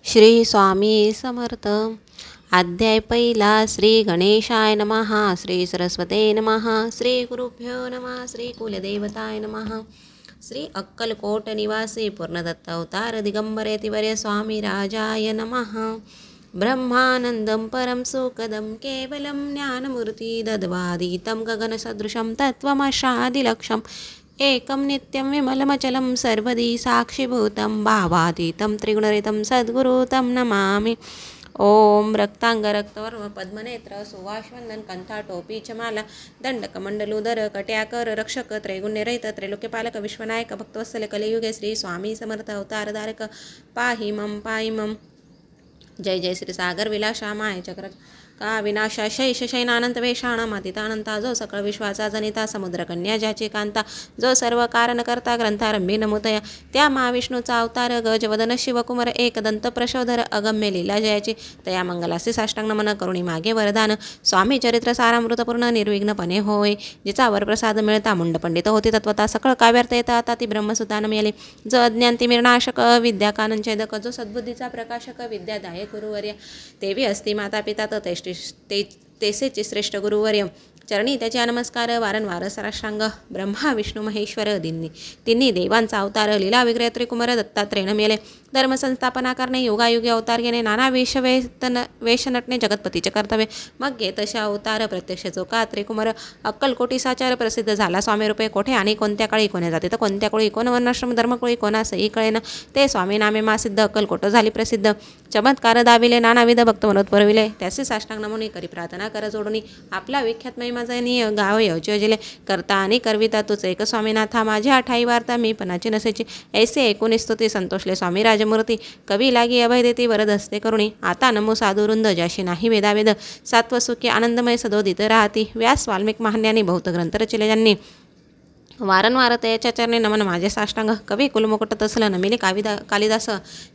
श्री स्वामी समर्थ. अध्याय पहिला. श्री गणेशाय नमः. श्री सरस्वते नमः. श्री गुरुभ्यो नमः. श्री कुलदेवताय नमः. श्री अक्कलकोट निवासी पूर्णदत्त अवतार दिगंबर यतिवर्य स्वामी राजाय नमः. ब्रह्मानंदं परं सुखदं केवलं ज्ञानमूर्ति दद्वादितं गगनसदृशं तत्त्वमशादिलक्षम् एकं नित्यं विमलमचलं सर्वदी साक्षीभूतं भावातीतं त्रिगुणरहितं सद्गुरु तं नमामि. ओम. रक्तांग रक्तवर्म पद्मनेत्र सुवासवंदन कंठा टोपी चमाला दंडकमंडलुदर कट्याकर रक्षक त्रैगुण्यरहित त्रैलोक्यपालक विश्वनायक भक्तवत्सल कलियुगे श्री स्वामी समर्थ अवतारधारक पाहि मम पाहि मम. जय जय श्री सागर विलासा माय चक्र का विनाशा शैष शैनानंत वेशाणाम अतितानंता जो सकळ विश्वाचा जनिता समुद्र कन्या ज्याची कांता जो सर्व कारण करता ग्रंथारंभी नमुतया त्या महाविष्णूचा अवतार गजवदन शिवकुमार एकदंत प्रशोधर अगम्य लीला जयाची तया मंगलासी साष्टांग नमन करुणी मागे वरदान स्वामी चरित्र सारामृतपूर्ण निर्विघ्नपणे होय. जिचा वरप्रसाद मिळता मुंडपंडित होती तत्वता सकळ काव्यार्थ येता आता ती ब्रह्मसुतान मिळाली. जो अज्ञान तिमिरनाशक विद्या काननछेदक जो सद्बुद्धीचा प्रकाशक विद्यादायक गुरुवर्य तेवी असती माता पिता तेसेचे श्रेष्ठ गुरुवर्य चरणी त्याचे नमस्कार वारंवार साष्टांग. ब्रह्मा विष्णू महेश्वर तिन्ही देवांचा अवतार लीला विग्रह त्रिकुमार दत्तात्रेय मिळाले. धर्म संस्थापना करणे योगायुगी अवतार घेणे नाना वेश नटणे जगतपतीचे कर्तव्य मग घे तशा अवतार प्रत्यक्ष चोका त्रिकुमार अक्कलकोटी साचार प्रसिद्ध झाला. स्वामी रूपे कोठे आणि कोणत्या काळी कोण्या जाते तर कोणत्या कोळी कोण वर्णाश्रम धर्मकोळी कोणासही कळेना ते स्वामी नामे मासिद्ध अक्कलकोट झाली प्रसिद्ध. चमत्कार दाविले नानाविध भक्त मनोत परविले त्याचे साष्टांग नमुनी करी प्रार्थना कर जोडणी आपला विख्यात महिमाजनी गाव योजले करता आणि करविता तुझ एक स्वामीनाथा माझ्या ठाई वार्ता मी पणाची नसेची ऐसे ऐकून स्तुती संतोषले स्वामी राजमूर्ती कवी लागी अभय देती वरद हस्ते करुणी आता नमो साधुरुंद ज्याशी नाही वेदावेद सात्वसुखी आनंदमय सदोदित राहती. व्यास वाल्मिक महाज्ञानी बहुत ग्रंथ रचिले ज्यांनी वारंवार तयाच्या चरणी नमन माझे साष्टांग. कवी कुलमुकुट तसल नमिले कालिदास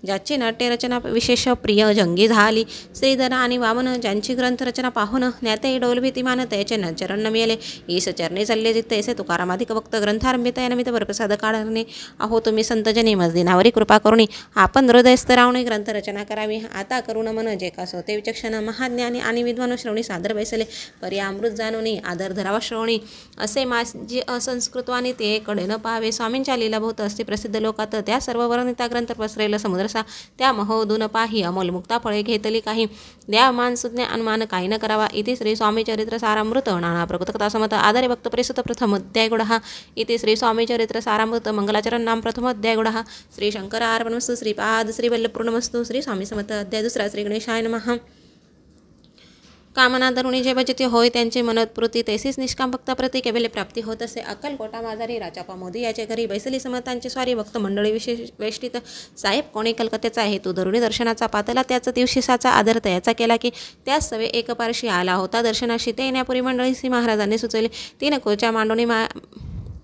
ज्याची नाट्यरचना विशेष प्रिय जंगी झाली. श्रीधर आणि वामन ज्यांची ग्रंथरचना पाहून ज्ञाते डोलभीतिमान तयाचे चरण नमिले ईस चरणी चालले जिथे ऐसे तुकारामाधिक भक्त ग्रंथारंभित नमित वरप्रसाद काढणे आहो तुम्ही संतजनी मजदिनावरी कृपा करुणी आपण हृदयस्थ रावणे ग्रंथरचना करावी. आता करू नमन जे का सोते विचक्षण महाज्ञानी आणि विद्वान श्रवणी सादर बैसले परी अमृत जाणूनी आदर धरावा श्रवणी असे माझी असंस्कृत आणि ते कडे न पाहावे. स्वामींच्या लीलाभूत असते प्रसिद्ध लोकात त्या सर्व वर्णिता ग्रंथ पसरेल समुद्रसा त्या महोदून पाही अमोल मुक्ता फळे घेतली काही द्या मान सुज्ञ अनुमान काही न करावा. इति श्री स्वामी चरित्र सारामृत नाना प्रकृतकथा समत आधारे भक्त परिसुत प्रथम अध्याय गुढा. इति श्री स्वामी चरित्र सारामृत मंगलाचरण नाम प्रथम अध्याय गुढा. श्री शंकर अर्पणमस्तु. श्रीपाद श्री वल्लभपूर्णमस्तु. श्री स्वामी समर्थ. अध्याय दुसरा. श्री गणेशाय नमः. कामना धरुणी जे भजते होय त्यांची मनोत्पत्ती तैसीच निष्काम भक्ताप्रती केवले प्राप्ती होत असे. अक्कलकोटा माझारी राजापा मोदी याच्या घरी बैसली समर्थांची स्वारी भक्त मंडळी विशेष वेष्टित साहेब कोणी कलकत्याचा आहे तो धरुणी दर्शनाचा पातला त्याचा दिवशीसाचा आदर तयाचा केला की त्याच सवे एक पारशी आला होता दर्शनाशी. ते येण्यापूर्वी मंडळी श्री महाराजांनी सुचवले तीन कोच्या मांडोनी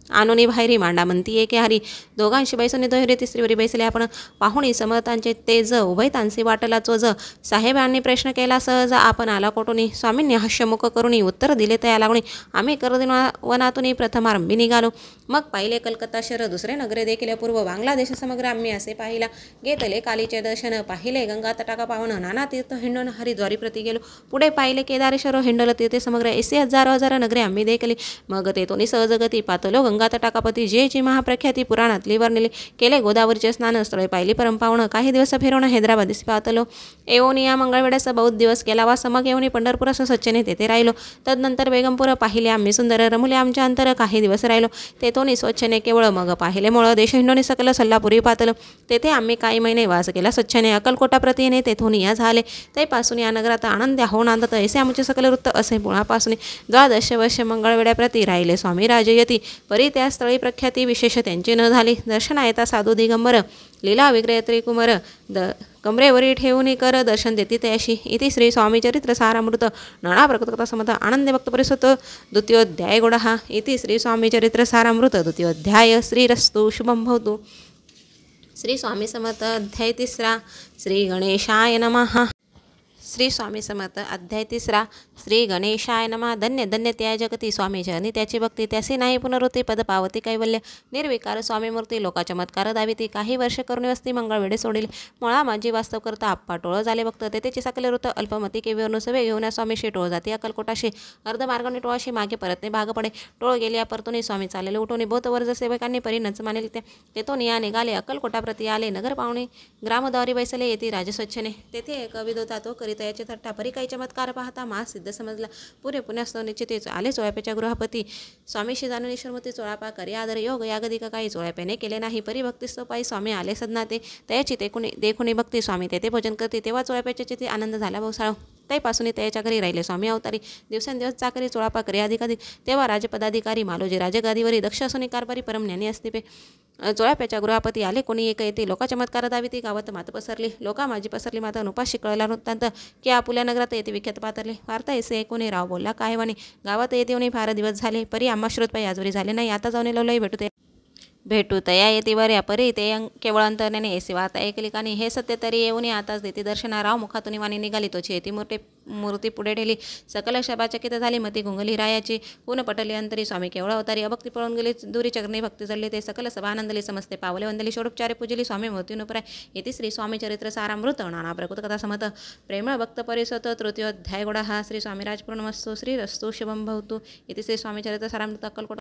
आणोनी बाहेरी मांडा म्हणती एके हरी दोघांशी बैसोनी दोहरी तिसरीवरी बैसले आपण पाहुणी समर्थांचे तेज उभयतांसी वाटला चोज. साहेबांनी प्रश्न केला सहज आपण आला कोटुनी स्वामींनी हास्यमुख करुणी उत्तर दिले तया लागुणी आम्ही करदिन वनातून प्रथमारंभी निघालो. मग पाहिले कलकत्ता शहर दुसरे नगरे देखील पूर्व बांगलादेश समग्र आम्ही असे पाहिला. घेतले कालीचे दर्शन पाहिले गंगा तटाका पावन नाना तीर्थ हिंडून हरिद्वारी प्रति गेलो. पुढे पाहिले केदारेश्वर हिंडल तीर्थे समग्र ऐसे हजारो हजार नगरे आम्ही देखली. मग तेथून सहजगती पातलो गंगा तटाकापती जेची महाप्रख्याती पुराणातली वर्णिली केले गोदावरीचे स्नान स्थळे पाहिली परंपावण काही दिवस फिरवून हैदराबादीस पातलो. येऊन या मंगळवेळेस बहुत दिवस केला वास मग येऊन पंढरपुरास स्वच्छने तेथे राहिलो. तदनंतर बेगमपूर पाहिले आम्ही सुंदर रमुले आमच्या अंतर काही दिवस राहिलो. तेथून स्वच्छने केवळ मग पाहिले मुळ देश हिंडोनी सकल सल्लापुरी पातलो. तेथे आम्ही काही महिने वास केला स्वच्छने. अक्कलकोटा प्रति येणे तेथून या झाले. तैपासून या नगरात आनंद होऊन आनंदत ऐसे आमचे सकल वृत्त असे पुण्यापासून 12 वर्ष मंगळवेड्याप्रती राहिले स्वामी राजयती परी त्या स्थळी प्रख्याती विशेष त्यांची न झाली. दर्शना येता साधू दिगंबर लीला विग्रह त्रिकुमार कमरेवरी ठेवून कर दर्शन देती तयाशी. इति श्री स्वामी चरित्र सारामृत नाना प्रकृतकथा समत आनंद भक्त परिसुत द्वितीयोध्याय गुढा. इति श्री स्वामी चरित्र सारामृत द्वितीयोध्याय. श्रीरस्तु शुभं भवतु. श्री स्वामी समर्थ. अध्याय तिसरा. श्री गणेशाय नमः. श्री स्वामी समर्थ अध्याय 3 श्री गणेशाय नमः. धन्य धन्य त्या जगती स्वामी जनी त्याची भक्ती त्यासी नाही पुनरुत्ती पद पावती कैवल्य निर्विकार स्वामी मूर्ती लोका चमत्कार दाविती काही वर्ष करुणी वस्ती मंगळ वेडे सोडिले मुळा माझी वास्तव करता आप्पा टोळ झाले भक्त तेथेची सकले वृत्त अल्पमती केविवरून सवे घेऊन स्वामीशी टोळ जाती अकलकोटाशी अर्ध मार्गाने टोळाशी मागे परतने भाग पडे टोळ गेली परतुनी स्वामी चालले उठून बोत वर्ज सेवकांनी परी नच मानेल तेथून या निघाले अक्कलकोटाप्रती आले नगर पाहुणे ग्रामद्वारी बैसले येती राजस्वच्छने तेथे एक विधोता तो करीत याचे थट्टा परी काही चमत्कार पाहता मा सिद्ध समजला पुरे पुण्यास्तव निश्चितेच आले चोळाप्याच्या गृहपती स्वामीशी जाणून ईश्वरमूर्ती चोळापा करी आदर योग यागदिक काही चोळाप्याने केले नाही परी भक्तिस्तव पायी स्वामी आले सदनाते त्याची देखुनी भक्ती स्वामी तेथे भोजन करते तेव्हा चोळाप्याच्या चिते आनंद झाला भाऊसाळ त्यापासून त्याच्या घरी राहिले स्वामी अवतारी दिवसेंदिवस चाकरी चोळापा करे अधिकाधिक तेव्हा राजपदाधिकारी मालोजी राजगादीवरी दक्ष असून कारभारी परमज्ञानी असते चोळाप्याच्या गृहपती आले कोणी एक येते लोका चमत्कार दाविती गावात मात पसरली लोका माझी पसरली माता नुपाशी कळला वृत्तांत की आपुल्या नगरात येते विख्यात पातरले वार्ता ऐसे ऐकून राव बोलला काय वाणी गावात येते येऊन फार दिवस झाले परी आम्हा श्रोतपाई आजवरी झाले नाही आता जाऊन लवलई भेटू तया येते वर या परी ते केवळ अंतरण्याने ऐसे वार्ता ऐकली कानी हे सत्य तरी येऊन आताच देते दर्शना राव मुखातून वाणी निघाली तोची येती मूर्ती पुढे ठेली सकल शबाचकित झाली मती गुंगली रायाची कोण पटली अंतरी स्वामी केवळ अवतारी अभक्ती पळून गेली दुरी चरणी भक्ती जडली ते सकल सभा आनंदली समजते पावले वंदली षोडोपचारे पूजली स्वामी मूर्तीनुपराय येथे श्री स्वामी चरित्र सारामृत नाना प्रकृत कथा समत प्रेमळ भक्त परिसत तृतीयोध्याय गोडा हा श्री स्वामीराज पूर्णमस्तु श्री रस्तु शुभम भवतु येथे श्री स्वामी चरित्र सारामृत अक्कलकोट